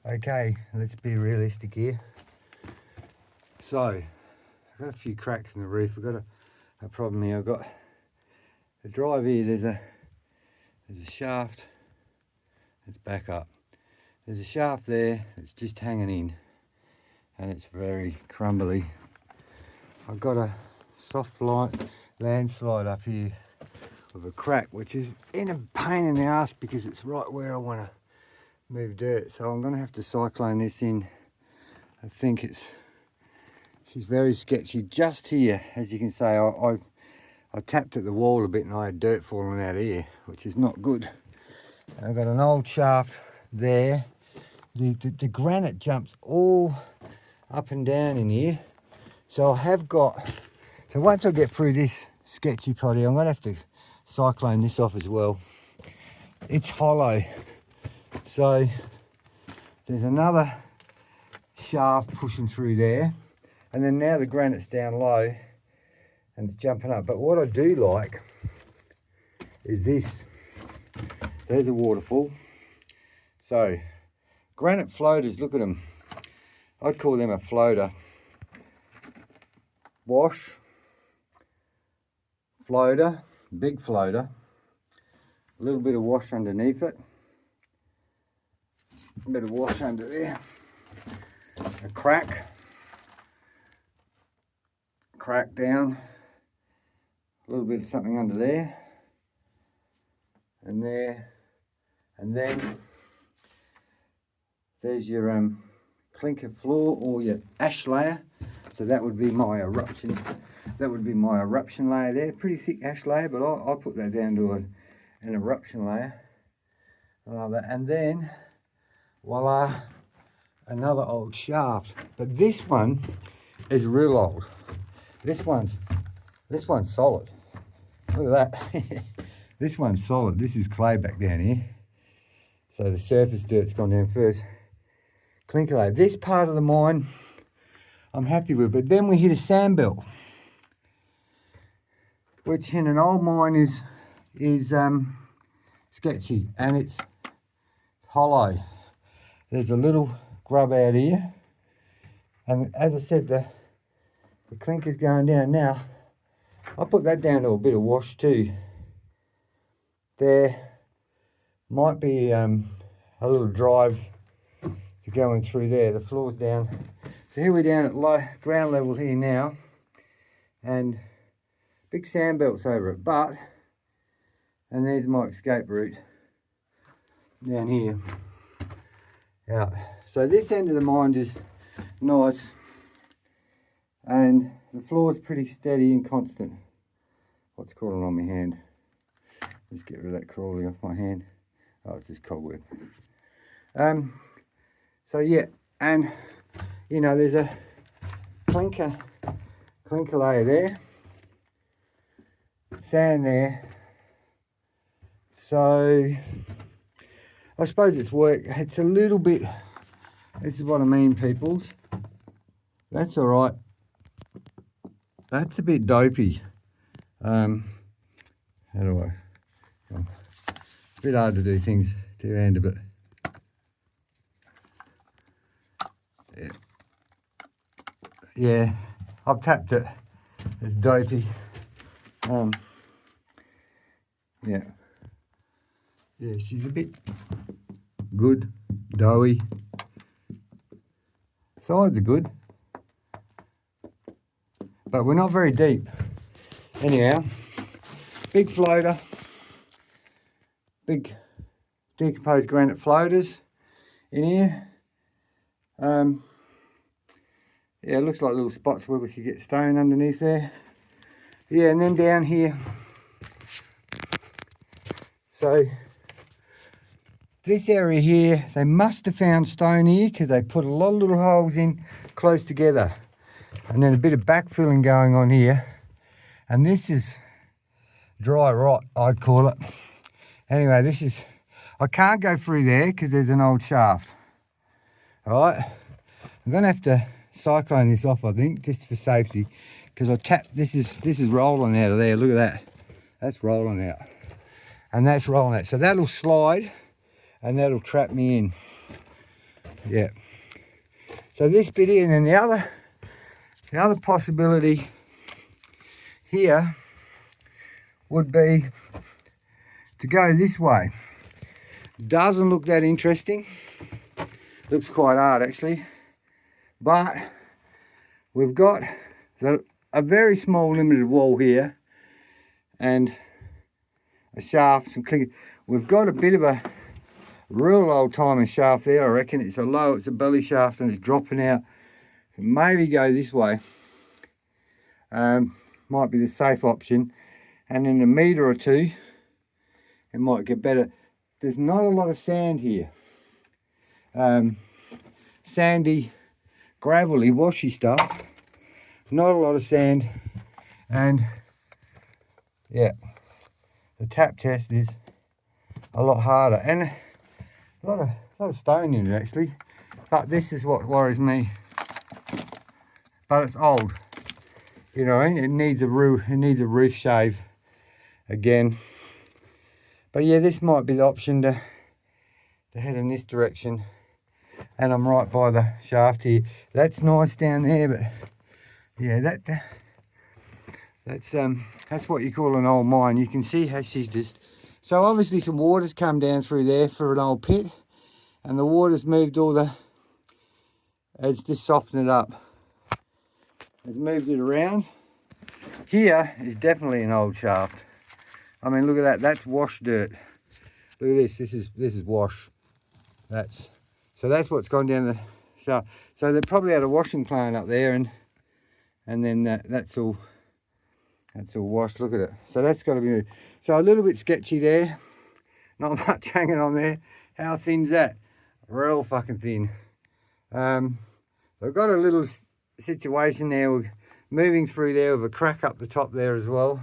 Okay, let's be realistic here. So, I've got a few cracks in the roof. I've got a problem here. I've got the drive here. There's a shaft. Let's back up. There's a shaft there that's just hanging in, and it's very crumbly. I've got a soft light landslide up here with a crack, which is in a pain in the ass because it's right where I want to move dirt. So I'm going to have to cyclone this in. I think she's very sketchy just here. As you can see, I tapped at the wall a bit and I had dirt falling out here, which is not good. And I've got an old shaft there. The granite jumps all up and down in here. So I have got, so once I get through this sketchy potty, I'm going to have to cyclone this off as well. It's hollow. So there's another shaft pushing through there. And then now the granite's down low and it's jumping up. But what I do like is this. There's a waterfall. So granite floaters, look at them. I'd call them a floater. Wash, floater, big floater, a little bit of wash underneath it, a bit of wash under there, a crack down, a little bit of something under there, and there, and then there's your clinker floor or your ash layer. So that would be my eruption. That would be my eruption layer there. Pretty thick ash layer, but I'll put that down to an eruption layer. Like that. And then, voila, another old shaft. But this one is real old. This one's solid. Look at that. This one's solid. This is clay back down here. So the surface dirt's gone down first. Clinker layer. This part of the mine I'm happy with, but then we hit a sand belt, which in an old mine is sketchy, and it's hollow. There's a little grub out here, and as I said, the clinker's going down now. I'll put that down to a bit of wash too. There might be a little drive to going through there. The floor's down. So here we're down at low ground level here now, and big sand belts over it, and there's my escape route down here out. So this end of the mine is nice, and the floor is pretty steady and constant. What's crawling on my hand? Let's get rid of that crawling off my hand. Oh, it's just cobweb. So yeah, and you know, there's a clinker layer there, sand there. So I suppose it's work. It's a little bit, this is what I mean, peoples. That's all right. That's a bit dopey. How do I? It's a bit hard to do things two-handed, but yeah, I've tapped it. It's dopey. Yeah, she's a bit good, doughy. Sides are good, but we're not very deep. Anyhow, big floater, big decomposed granite floaters in here. Yeah, it looks like little spots where we could get stone underneath there. Yeah, and then down here. So this area here, they must have found stone here because they put a lot of little holes in close together. And then a bit of backfilling going on here. And this is dry rot, I'd call it. Anyway, this is, I can't go through there because there's an old shaft. All right, I'm gonna have to cyclone this off, I think, just for safety, because I tapped, this is rolling out of there. Look at that, that's rolling out, and that's rolling out. So that'll slide and that'll trap me in. Yeah. So this bit here, and then the other possibility here would be to go this way. Doesn't look that interesting. Looks quite hard actually. But we've got a very small limited wall here and a shaft, some clicking. We've got a bit of a real old timing shaft there. I reckon it's a belly shaft and it's dropping out. So maybe go this way. Might be the safe option. And in a metre or two, it might get better. There's not a lot of sand here. Sandy, gravelly, washy stuff. Not a lot of sand. And yeah, the tap test is a lot harder. And a lot of stone in it actually. But this is what worries me. But it's old. You know, it needs a roof shave again. But yeah, this might be the option to head in this direction. And I'm right by the shaft here. That's nice down there, but yeah, that's what you call an old mine. You can see how she's just, so obviously some water's come down through there for an old pit, and the water's moved it's just softened it up. It's moved it around. Here is definitely an old shaft. I mean, look at that. That's wash dirt. Look at this. This is wash. So that's what's gone down the shaft. So they probably had a washing plant up there, and then that's all washed. Look at it. So that's got to be moved. So a little bit sketchy there. Not much hanging on there. How thin's that? Real fucking thin. I've got a little situation there. We're moving through there with a crack up the top there as well.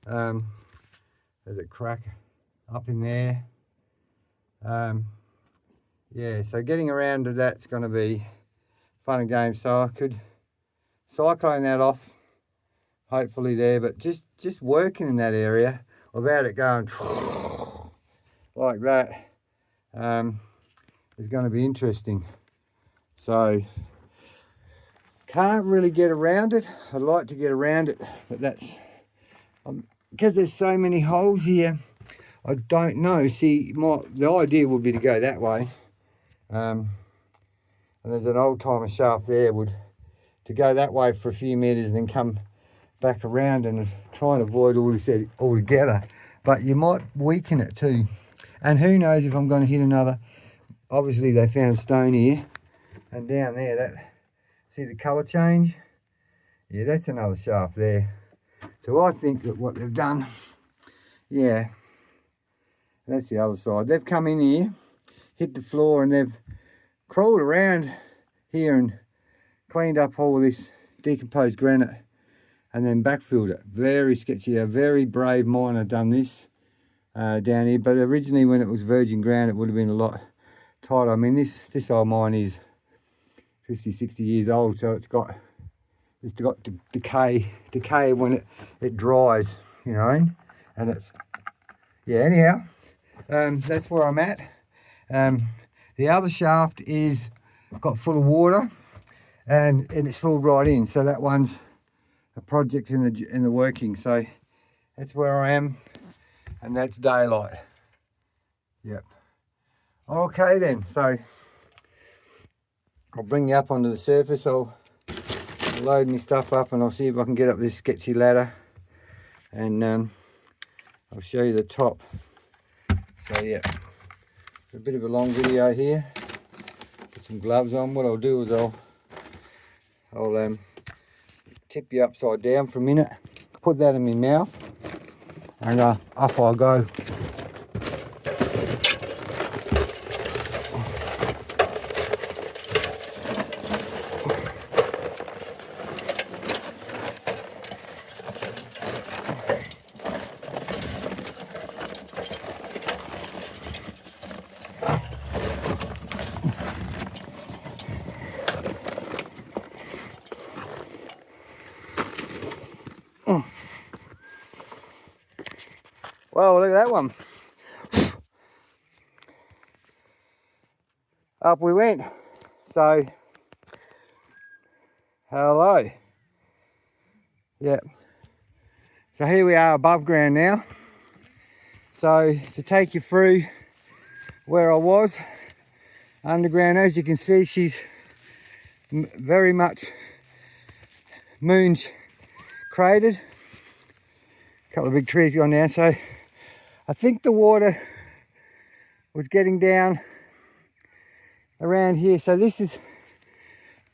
There's a crack up in there. Yeah, so getting around to that's going to be fun and games. So I could cyclone that off, hopefully there, but just working in that area without it going like that is going to be interesting. So can't really get around it. I'd like to get around it, but that's because there's so many holes here. I don't know. See, the idea would be to go that way. And there's an old timer shaft there, to go that way for a few meters and then come back around and try and avoid all this altogether. But you might weaken it too. And who knows if I'm going to hit another. Obviously they found stone here and down there. See the colour change? Yeah, that's another shaft there. So I think that what they've done, yeah, that's the other side. They've come in here, hit the floor, and they've crawled around here and cleaned up all of this decomposed granite and then backfilled it. Very sketchy. A very brave miner done this down here, but originally when it was virgin ground it would have been a lot tighter. I mean, this old mine is 50, 60 years old, so it's got decay when it dries, you know. And it's, yeah, anyhow, that's where I'm at. The other shaft is got full of water and it's filled right in, so that one's a project in the working. So that's where I am, and that's daylight. Yep. Okay then, so I'll bring you up onto the surface. I'll load my stuff up and I'll see if I can get up this sketchy ladder, and I'll show you the top. So yeah, a bit of a long video here. Put some gloves on. What I'll do is I'll tip you upside down for a minute, put that in my mouth, and up I go. Well, look at that one. up we went. So, hello. Yeah. So here we are above ground now. So to take you through where I was underground, as you can see, she's very much moon's cratered. A couple of big trees gone now, so I think the water was getting down around here. So this has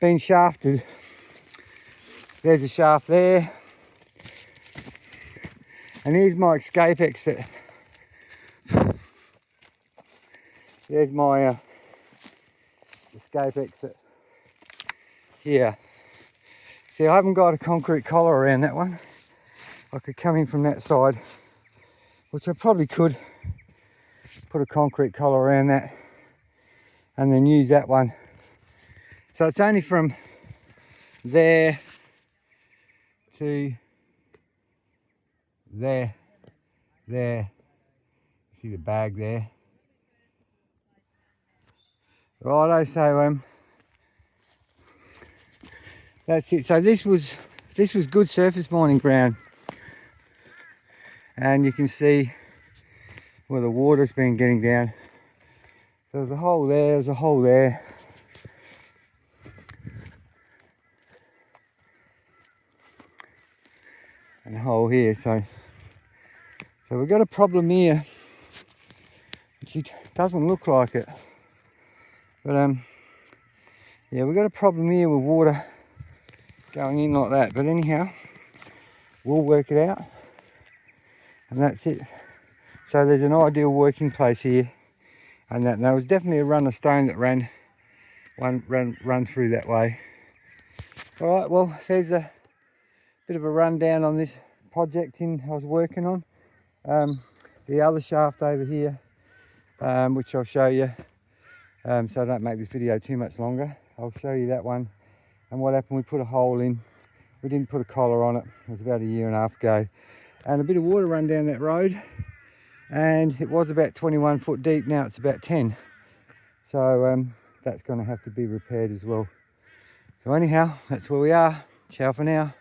been shafted. There's a shaft there, and here's my escape exit. There's my escape exit here. See, I haven't got a concrete collar around that one. I could come in from that side, which I probably could put a concrete collar around that and then use that one. So it's only from there to there. See the bag there. Righto, so that's it. So this was good surface mining ground, and you can see where the water's been getting down. So there's a hole there, there's a hole there. And a hole here, so we've got a problem here, which it doesn't look like it. But yeah, we've got a problem here with water going in like that. But anyhow, we'll work it out. And that's it. So there's an ideal working place here. And there was definitely a run of stone that ran through that way. All right, well, there's a bit of a rundown on this project I was working on. The other shaft over here, which I'll show you. So I don't make this video too much longer. I'll show you that one. And what happened, we put a hole in. We didn't put a collar on it. It was about 1.5 years ago. And a bit of water ran down that road. And it was about 21 foot deep. Now it's about 10. So that's going to have to be repaired as well. So anyhow, that's where we are. Ciao for now.